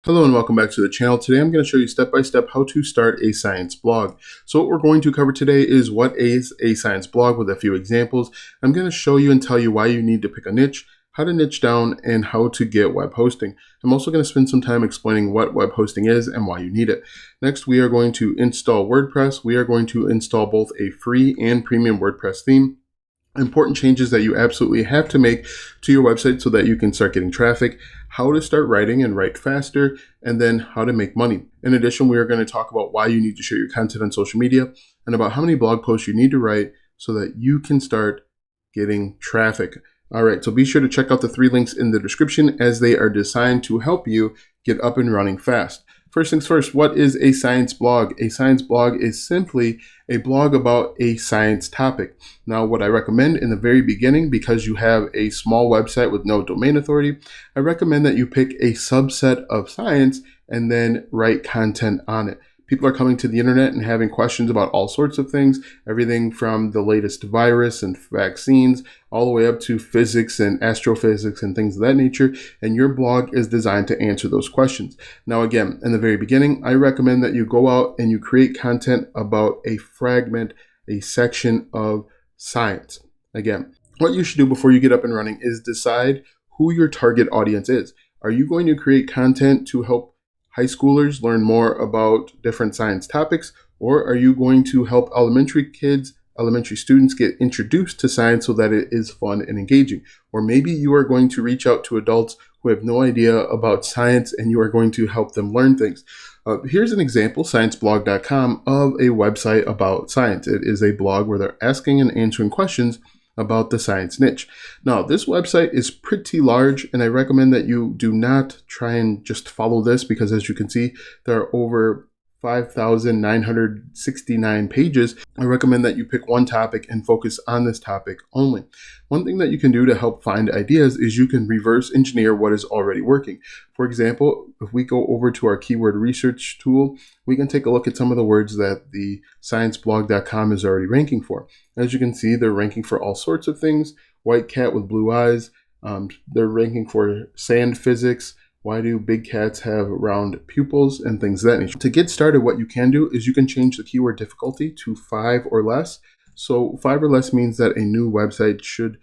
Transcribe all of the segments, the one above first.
Hello and welcome back to the channel. Today I'm going to show you step by step how to start a science blog. So what we're going to cover today is what is a science blog with a few examples. I'm going to show you and tell you why you need to pick a niche, how to niche down, and how to get web hosting. I'm also going to spend some time explaining what web hosting is and why you need it. Next, we are going to install WordPress. We are going to install both a free and premium WordPress theme. Important changes that you absolutely have to make to your website so that you can start getting traffic, how to start writing and write faster, and then how to make money. In addition, we are going to talk about why you need to share your content on social media and about how many blog posts you need to write so that you can start getting traffic. All right, so be sure to check out the 3 links in the description as they are designed to help you get up and running fast. First things first, what is a science blog? A science blog is simply a blog about a science topic. Now, what I recommend in the very beginning, because you have a small website with no domain authority, I recommend that you pick a subset of science and then write content on it. People are coming to the internet and having questions about all sorts of things, everything from the latest virus and vaccines, all the way up to physics and astrophysics and things of that nature, and your blog is designed to answer those questions. Now again, in the very beginning, I recommend that you go out and you create content about a fragment, a section of science. Again, what you should do before you get up and running is decide who your target audience is. Are you going to create content to help high schoolers learn more about different science topics, or are you going to help elementary students get introduced to science so that it is fun and engaging? Or maybe you are going to reach out to adults who have no idea about science and you are going to help them learn things. Here's an example, scienceblog.com, of a website about science. It is a blog where they're asking and answering questions about the science niche. Now, this website is pretty large, and I recommend that you do not try and just follow this because, as you can see, there are over 5,969 pages. I recommend that you pick one topic and focus on this topic only. One thing that you can do to help find ideas is you can reverse engineer what is already working. For example, if we go over to our keyword research tool, we can take a look at some of the words that the scienceblog.com is already ranking for. As you can see, they're ranking for all sorts of things. White cat with blue eyes. They're ranking for sand physics. Why do big cats have round pupils and things of that nature? To get started, what you can do is you can change the keyword difficulty to 5 or less. So 5 or less means that a new website should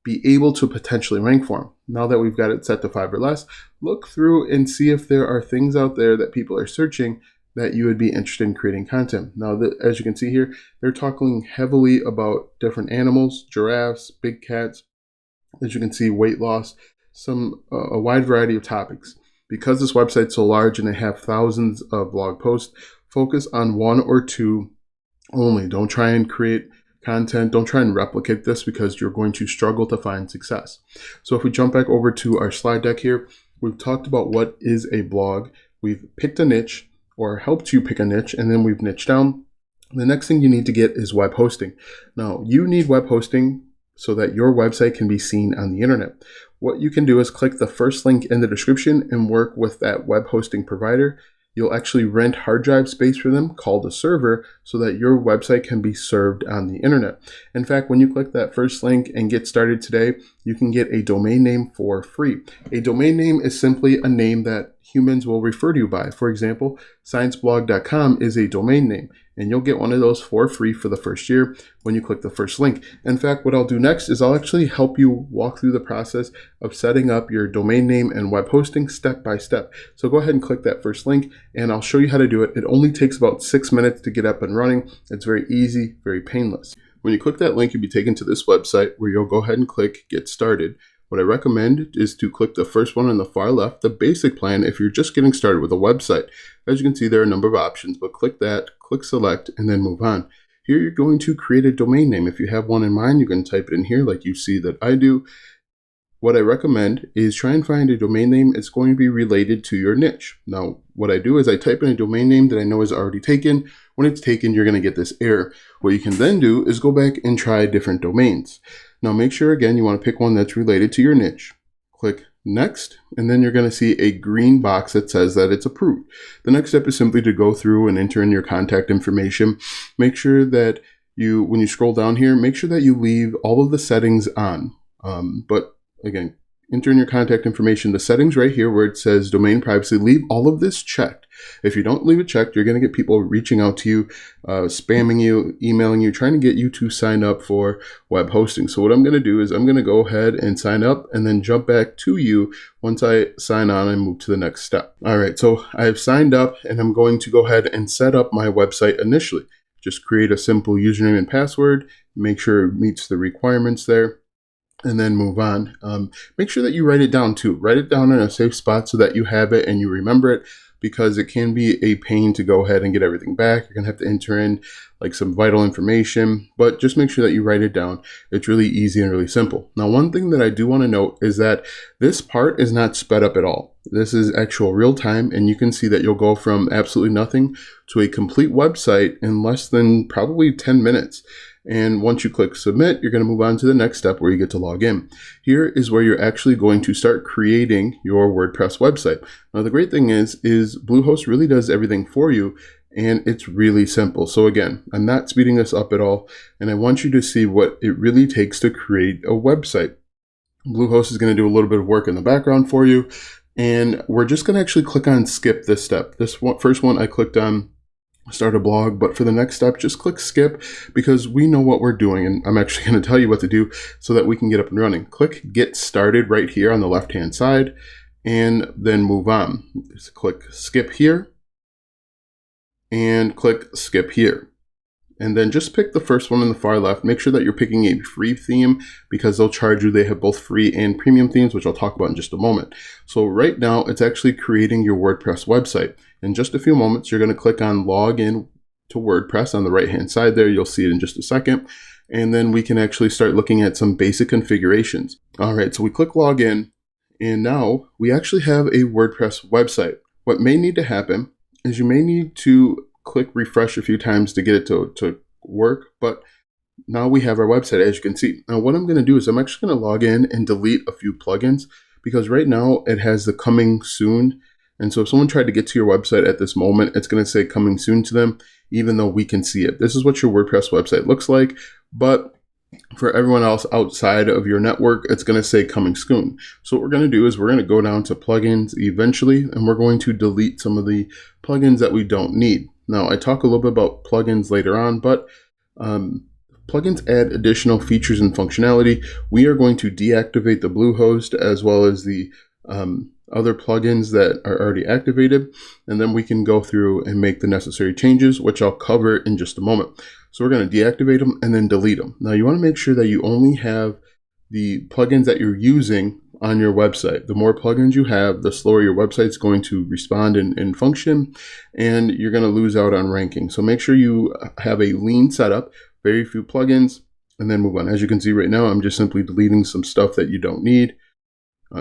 be able to potentially rank for them. Now that we've got it set to 5 or less, look through and see if there are things out there that people are searching that you would be interested in creating content. Now, as you can see here, they're talking heavily about different animals, giraffes, big cats. As you can see, weight loss, a wide variety of topics. Because this website's so large and they have thousands of blog posts, focus on 1 or 2 only. Don't try and create content. Don't try and replicate this because you're going to struggle to find success. So if we jump back over to our slide deck here, we've talked about what is a blog. We've picked a niche or helped you pick a niche, and then we've niched down. The next thing you need to get is web hosting. Now, you need web hosting so that your website can be seen on the internet. What you can do is click the first link in the description and work with that web hosting provider. You'll actually rent hard drive space for them called a server so that your website can be served on the internet. In fact, when you click that first link and get started today, you can get a domain name for free. A domain name is simply a name that humans will refer to you by. For example, scienceblog.com is a domain name, and you'll get one of those for free for the first year when you click the first link. In fact, what I'll do next is I'll actually help you walk through the process of setting up your domain name and web hosting step by step. So go ahead and click that first link, and I'll show you how to do it. It only takes about 6 minutes to get up and running. It's very easy, very painless. When you click that link, you'll be taken to this website where you'll go ahead and click Get Started. What I recommend is to click the first one on the far left, the basic plan, if you're just getting started with a website. As you can see, there are a number of options, but click that, click Select, and then move on. Here you're going to create a domain name. If you have one in mind, you can type it in here like you see that I do. What I recommend is try and find a domain name that's going to be related to your niche. Now, what I do is I type in a domain name that I know is already taken. When it's taken, you're going to get this error. What you can then do is go back and try different domains. Now make sure, again, you want to pick one that's related to your niche. Click Next, and then you're going to see a green box that says that it's approved. The next step is simply to go through and enter in your contact information. Make sure that when you scroll down here, make sure that you leave all of the settings on. But again, enter in your contact information, the settings right here where it says domain privacy, leave all of this checked. If you don't leave it checked, you're going to get people reaching out to you, spamming you, emailing you, trying to get you to sign up for web hosting. So what I'm going to do is I'm going to go ahead and sign up and then jump back to you once I sign on and move to the next step. All right, so I've signed up and I'm going to go ahead and set up my website initially. Just create a simple username and password, make sure it meets the requirements there, and then move on. Make sure that you write it down too. Write it down in a safe spot so that you have it and you remember it, because it can be a pain to go ahead and get everything back. You're gonna have to enter in like some vital information, but just make sure that you write it down. It's really easy and really simple. Now, one thing that I do want to note is that this part is not sped up at all. This is actual real time, and you can see that you'll go from absolutely nothing to a complete website in less than probably 10 minutes. And once you click submit, you're going to move on to the next step where you get to log in. Here is where you're actually going to start creating your WordPress website. Now, the great thing is Bluehost really does everything for you, and it's really simple. So again, I'm not speeding this up at all, and I want you to see what it really takes to create a website. Bluehost is going to do a little bit of work in the background for you, and we're just going to actually click on skip this step. This one, first one I clicked on start a blog, but for the next step, just click skip, because we know what we're doing, and I'm actually going to tell you what to do so that we can get up and running. Click get started right here on the left hand side, and then move on. Just click skip here and click skip here. And then just pick the first one on the far left. Make sure that you're picking a free theme, because they'll charge you. They have both free and premium themes, which I'll talk about in just a moment. So right now, it's actually creating your WordPress website. In just a few moments, you're going to click on log in to WordPress on the right-hand side there. You'll see it in just a second. And then we can actually start looking at some basic configurations. All right, so we click log in, and now we actually have a WordPress website. What may need to happen is you may need to click refresh a few times to get it to work, but now we have our website, as you can see. Now what I'm going to do is I'm actually going to log in and delete a few plugins, because right now it has the coming soon. And so if someone tried to get to your website at this moment, it's going to say coming soon to them, even though we can see it. This is what your WordPress website looks like, but for everyone else outside of your network, it's going to say coming soon. So what we're going to do is we're going to go down to plugins eventually, and we're going to delete some of the plugins that we don't need. Now, I talk a little bit about plugins later on, but plugins add additional features and functionality. We are going to deactivate the Bluehost as well as the other plugins that are already activated, and then we can go through and make the necessary changes, which I'll cover in just a moment. So we're going to deactivate them and then delete them. Now, you want to make sure that you only have the plugins that you're using on your website. The more plugins you have, the slower your website's going to respond and function, and you're going to lose out on ranking. So make sure you have a lean setup, very few plugins, and then move on. As you can see right now, I'm just simply deleting some stuff that you don't need.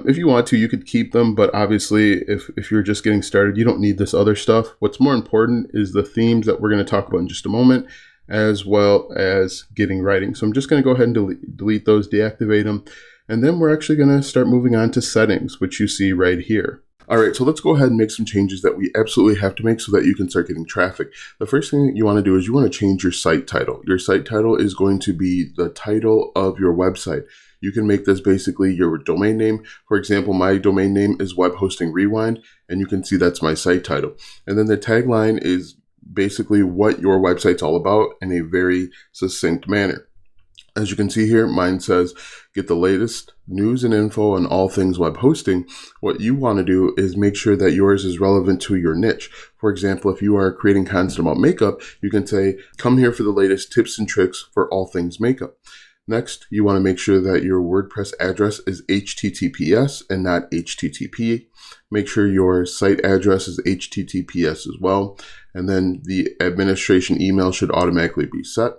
If you want to, you could keep them, but obviously if you're just getting started, you don't need this other stuff. What's more important is the themes that we're going to talk about in just a moment, as well as getting writing. So I'm just going to go ahead and delete those, deactivate them. And then we're actually going to start moving on to settings, which you see right here. All right, so let's go ahead and make some changes that we absolutely have to make so that you can start getting traffic. The first thing that you want to do is you want to change your site title. Your site title is going to be the title of your website. You can make this basically your domain name. For example, my domain name is Web Hosting Rewind, and you can see that's my site title. And then the tagline is basically what your website's all about in a very succinct manner. As you can see here, mine says, get the latest news and info on all things web hosting. What you want to do is make sure that yours is relevant to your niche. For example, if you are creating content about makeup, you can say, come here for the latest tips and tricks for all things makeup. Next, you want to make sure that your WordPress address is HTTPS and not HTTP. Make sure your site address is HTTPS as well. And then the administration email should automatically be set.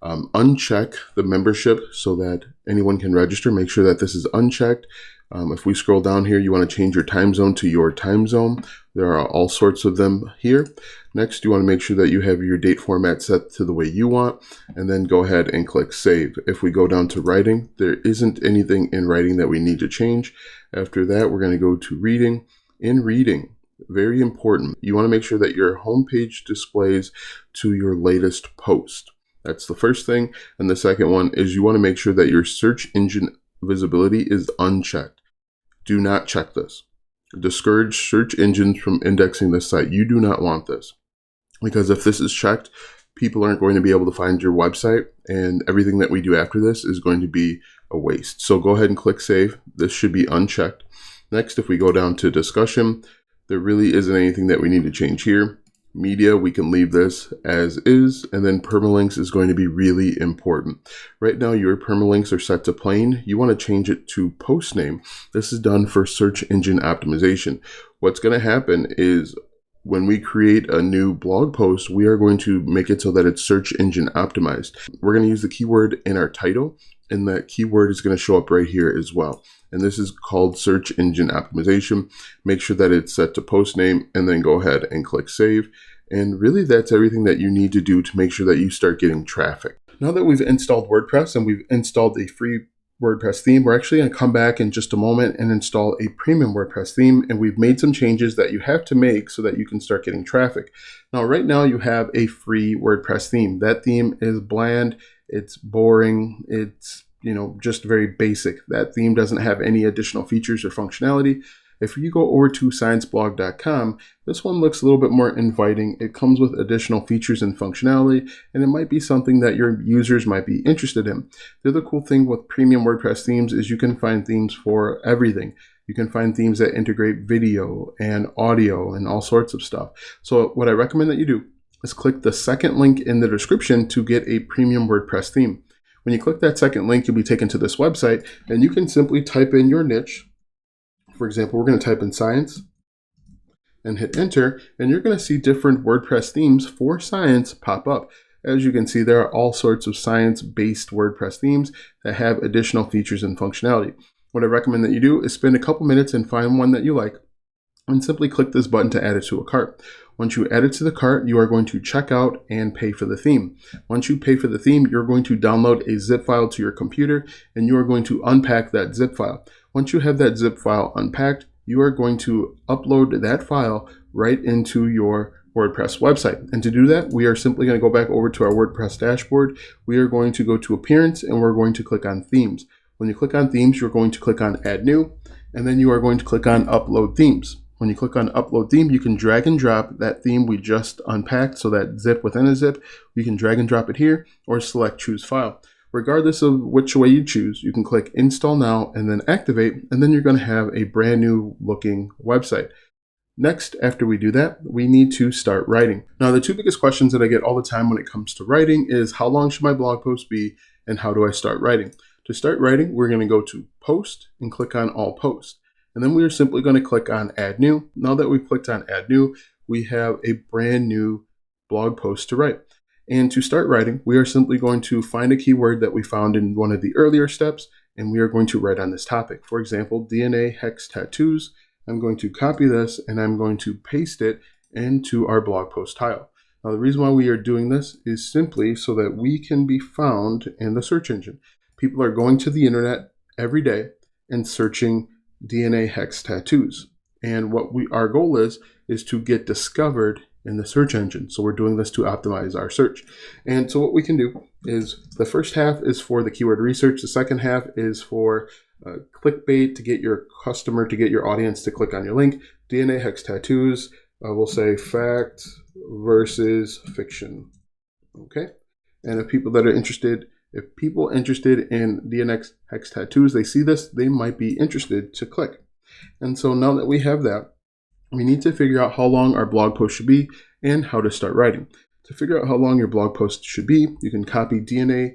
Uncheck the membership so that anyone can register. Make sure that this is unchecked. If we scroll down here, you want to change your time zone to your time zone. There are all sorts of them here. Next, you want to make sure that you have your date format set to the way you want, and then go ahead and click save. If we go down to writing, there isn't anything in writing that we need to change. After that, we're going to go to reading. In reading, very important, you want to make sure that your homepage displays to your latest post. That's the first thing. And the second one is you want to make sure that your search engine visibility is unchecked. do not check this. Discourage search engines from indexing this site. You do not want this, because if this is checked, people aren't going to be able to find your website, and everything that we do after this is going to be a waste. So go ahead and click save. This should be unchecked. Next, if we go down to discussion, there really isn't anything that we need to change here. Media, we can leave this as is, and then permalinks is going to be really important. Right now, your permalinks are set to plain. You want to change it to post name. This is done for search engine optimization. What's going to happen is when we create a new blog post, we are going to make it so that it's search engine optimized. We're going to use the keyword in our title, and that keyword is going to show up right here as well. And this is called search engine optimization. Make sure that it's set to post name, and then go ahead and click save. And really, that's everything that you need to do to make sure that you start getting traffic. Now that we've installed WordPress and we've installed a free WordPress theme, we're actually going to come back in just a moment and install a premium WordPress theme. And we've made some changes that you have to make so that you can start getting traffic. Now, right now you have a free WordPress theme. That theme is bland. It's boring. It's, just very basic. That theme doesn't have any additional features or functionality. If you go over to ScienceBlog.com, this one looks a little bit more inviting. It comes with additional features and functionality, and it might be something that your users might be interested in. The other cool thing with premium WordPress themes is you can find themes for everything. You can find themes that integrate video and audio and all sorts of stuff. So what I recommend that you do is click the second link in the description to get a premium WordPress theme. When you click that second link, you'll be taken to this website, and you can simply type in your niche. For example, we're going to type in science and hit enter, and you're going to see different WordPress themes for science pop up. As you can see, there are all sorts of science-based WordPress themes that have additional features and functionality. What I recommend that you do is spend a couple minutes and find one that you like, and simply click this button to add it to a cart. Once you add it to the cart, you are going to check out and pay for the theme. Once you pay for the theme, you're going to download a zip file to your computer, and you are going to unpack that zip file. Once you have that zip file unpacked, you are going to upload that file right into your WordPress website. And to do that, we are simply going to go back over to our WordPress dashboard. We are going to go to Appearance, and we're going to click on Themes. When you click on Themes, you're going to click on Add New, and then you are going to click on Upload Themes. When you click on Upload Theme, you can drag and drop that theme we just unpacked, so that zip within a zip. You can drag and drop it here or select Choose File. Regardless of which way you choose, you can click Install Now and then Activate, and then you're going to have a brand new looking website. Next, after we do that, we need to start writing. Now, the two biggest questions that I get all the time when it comes to writing is how long should my blog post be and how do I start writing? To start writing, we're going to go to Post and click on All Posts. And then we are simply going to click on Add New. Now that we've clicked on Add New, we have a brand new blog post to write. And to start writing, we are simply going to find a keyword that we found in one of the earlier steps, and we are going to write on this topic. For example, DNA hex tattoos. I'm going to copy this and I'm going to paste it into our blog post tile. Now, the reason why we are doing this is simply so that we can be found in the search engine. People are going to the internet every day and searching DNA hex tattoos. And what our goal is to get discovered in the search engine. So we're doing this to optimize our search. And so what we can do is the first half is for the keyword research. The second half is for clickbait, to get your customer, to get your audience to click on your link. DNA hex tattoos, we'll say fact versus fiction. Okay. And if people interested in DNA hex tattoos, they see this, they might be interested to click. And so now that we have that, we need to figure out how long our blog post should be and how to start writing. To figure out how long your blog post should be, you can copy DNA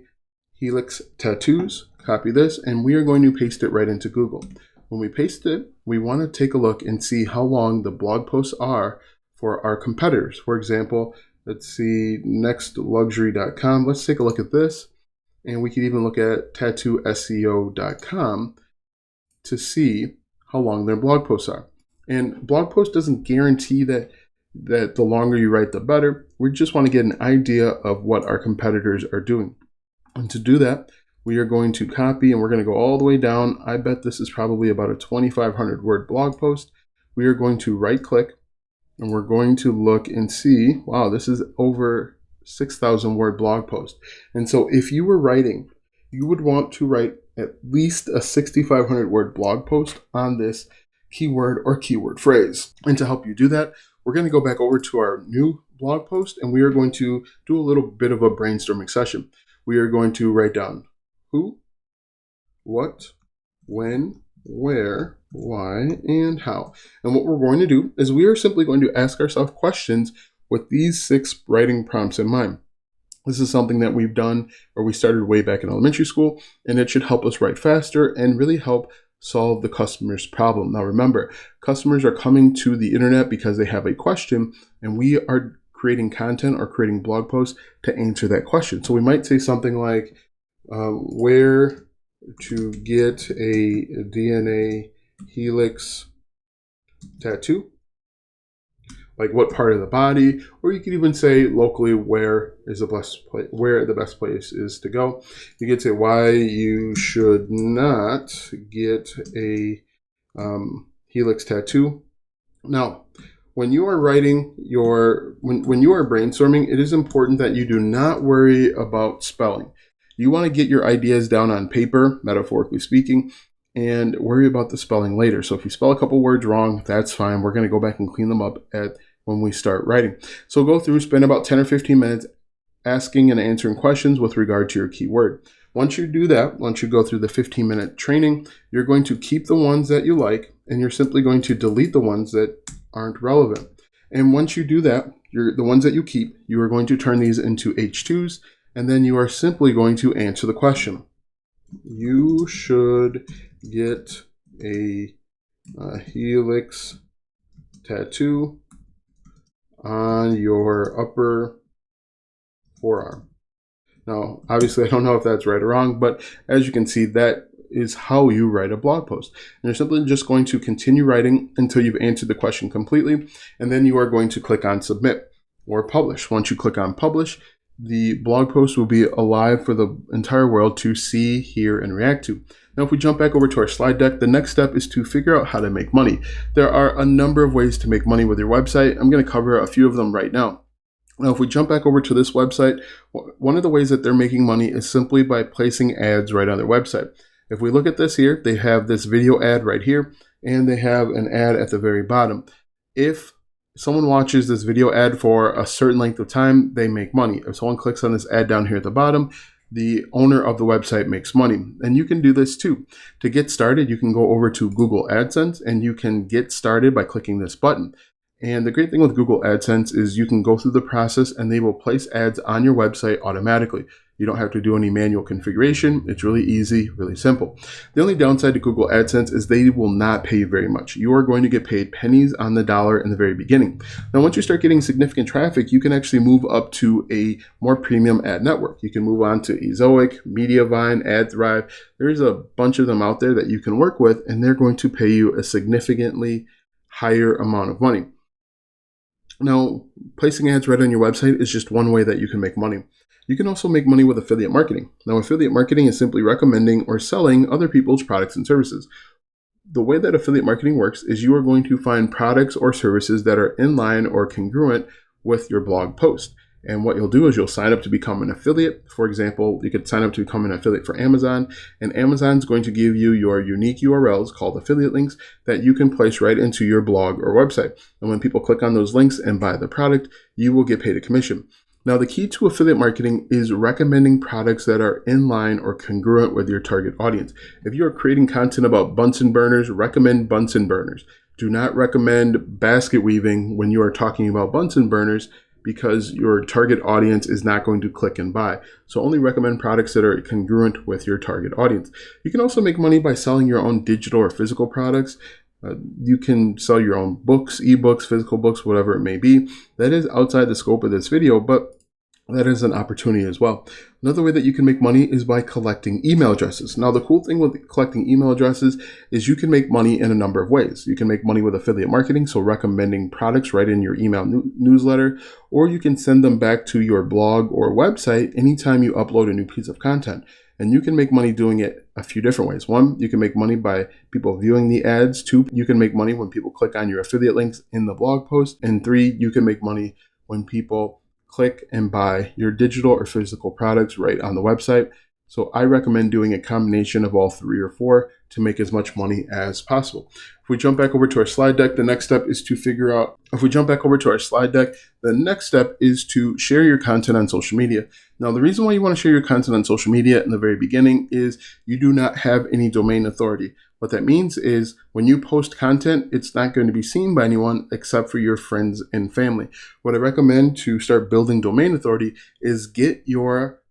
helix tattoos, copy this, and we are going to paste it right into Google. When we paste it, we want to take a look and see how long the blog posts are for our competitors. For example, let's see, nextluxury.com. Let's take a look at this. And we can even look at tattooseo.com to see how long their blog posts are. And blog post doesn't guarantee that the longer you write, the better. We just want to get an idea of what our competitors are doing. And to do that, we are going to copy and we're going to go all the way down. I bet this is probably about a 2,500 word blog post. We are going to right click and we're going to look and see, wow, this is over 6,000 word blog post. And so if you were writing, you would want to write at least a 6,500 word blog post on this keyword or keyword phrase. And to help you do that, we're going to go back over to our new blog post and we are going to do a little bit of a brainstorming session. We are going to write down who, what, when, where, why, and how. And what we're going to do is we are simply going to ask ourselves questions with these 6 writing prompts in mind. This is something that we've done or we started way back in elementary school, and it should help us write faster and really help solve the customer's problem. Now remember, customers are coming to the internet because they have a question, and we are creating content or creating blog posts to answer that question. So we might say something like, where to get a DNA helix tattoo, like what part of the body, or you could even say locally where the best place is to go. You could say why you should not get a helix tattoo. Now, when you are writing when you are brainstorming, it is important that you do not worry about spelling. You want to get your ideas down on paper, metaphorically speaking, and worry about the spelling later. So if you spell a couple words wrong, that's fine. We're going to go back and clean them up when we start writing. So go through, spend about 10 or 15 minutes asking and answering questions with regard to your keyword. Once you do that, once you go through the 15-minute training, you're going to keep the ones that you like, and you're simply going to delete the ones that aren't relevant. And once you do that, the ones that you keep, you are going to turn these into H2s, and then you are simply going to answer the question. You should get a helix tattoo on your upper forearm. Now, obviously, I don't know if that's right or wrong, but as you can see, that is how you write a blog post. And you're simply just going to continue writing until you've answered the question completely, and then you are going to click on submit or publish. Once you click on publish, the blog post will be alive for the entire world to see, hear, and react to. Now, if we jump back over to our slide deck, the next step is to figure out how to make money. There are a number of ways to make money with your website. I'm going to cover a few of them right now. Now, if we jump back over to this website, one of the ways that they're making money is simply by placing ads right on their website. If we look at this here, they have this video ad right here, and they have an ad at the very bottom. If someone watches this video ad for a certain length of time, they make money. If someone clicks on this ad down here at the bottom, the owner of the website makes money. And you can do this too. To get started, you can go over to Google AdSense and you can get started by clicking this button. And the great thing with Google AdSense is you can go through the process and they will place ads on your website automatically. You don't have to do any manual configuration. It's really easy, really simple. The only downside to Google AdSense is they will not pay you very much. You are going to get paid pennies on the dollar in the very beginning. Now, once you start getting significant traffic, you can actually move up to a more premium ad network. You can move on to Ezoic, Mediavine, AdThrive. There's a bunch of them out there that you can work with, and they're going to pay you a significantly higher amount of money. Now, placing ads right on your website is just one way that you can make money. You can also make money with affiliate marketing. Now, affiliate marketing is simply recommending or selling other people's products and services. The way that affiliate marketing works is you are going to find products or services that are in line or congruent with your blog post. And what you'll do is you'll sign up to become an affiliate. For example, you could sign up to become an affiliate for Amazon, and Amazon's going to give you your unique URLs called affiliate links that you can place right into your blog or website. And when people click on those links and buy the product, you will get paid a commission. Now, the key to affiliate marketing is recommending products that are in line or congruent with your target audience. If you are creating content about Bunsen burners, recommend Bunsen burners. Do not recommend basket weaving when you are talking about Bunsen burners, because your target audience is not going to click and buy. So only recommend products that are congruent with your target audience. You can also make money by selling your own digital or physical products. You can sell your own books, ebooks, physical books, whatever it may be. That is outside the scope of this video, but that is an opportunity as well. Another way that you can make money is by collecting email addresses. Now, the cool thing with collecting email addresses is you can make money in a number of ways. You can make money with affiliate marketing, so recommending products right in your email newsletter, or you can send them back to your blog or website anytime you upload a new piece of content. And you can make money doing it a few different ways. One, you can make money by people viewing the ads. Two, you can make money when people click on your affiliate links in the blog post. And three, you can make money when people click and buy your digital or physical products right on the website. So I recommend doing a combination of all 3 or 4 to make as much money as possible. If we jump back over to our slide deck, the next step is to share your content on social media. Now, the reason why you want to share your content on social media in the very beginning is you do not have any domain authority. What that means is when you post content, it's not going to be seen by anyone except for your friends and family. What I recommend to start building domain authority is get your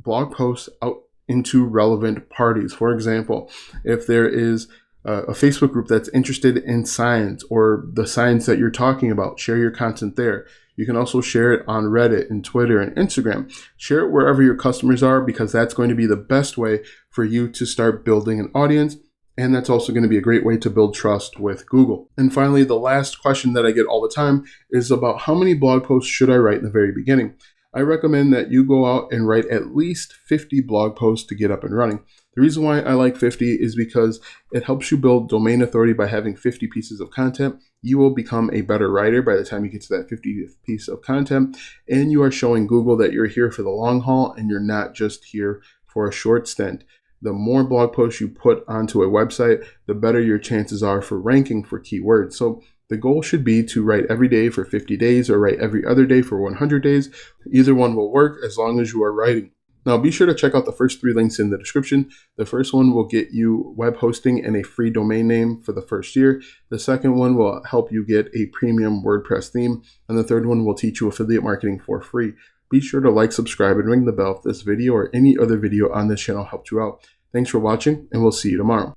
blog posts out into relevant parties. For example, if there is a Facebook group that's interested in science or the science that you're talking about, share your content there. You can also share it on Reddit and Twitter and Instagram. Share it wherever your customers are, because that's going to be the best way for you to start building an audience. And that's also going to be a great way to build trust with Google. And finally, the last question that I get all the time is about how many blog posts should I write in the very beginning? I recommend that you go out and write at least 50 blog posts to get up and running. The reason why I like 50 is because it helps you build domain authority by having 50 pieces of content. You will become a better writer by the time you get to that 50th piece of content, and you are showing Google that you're here for the long haul and you're not just here for a short stint. The more blog posts you put onto a website, the better your chances are for ranking for keywords. So the goal should be to write every day for 50 days or write every other day for 100 days. Either one will work as long as you are writing. Now, be sure to check out the first 3 links in the description. The first one will get you web hosting and a free domain name for the first year. The second one will help you get a premium WordPress theme. And the third one will teach you affiliate marketing for free. Be sure to like, subscribe, and ring the bell if this video or any other video on this channel helped you out. Thanks for watching, and we'll see you tomorrow.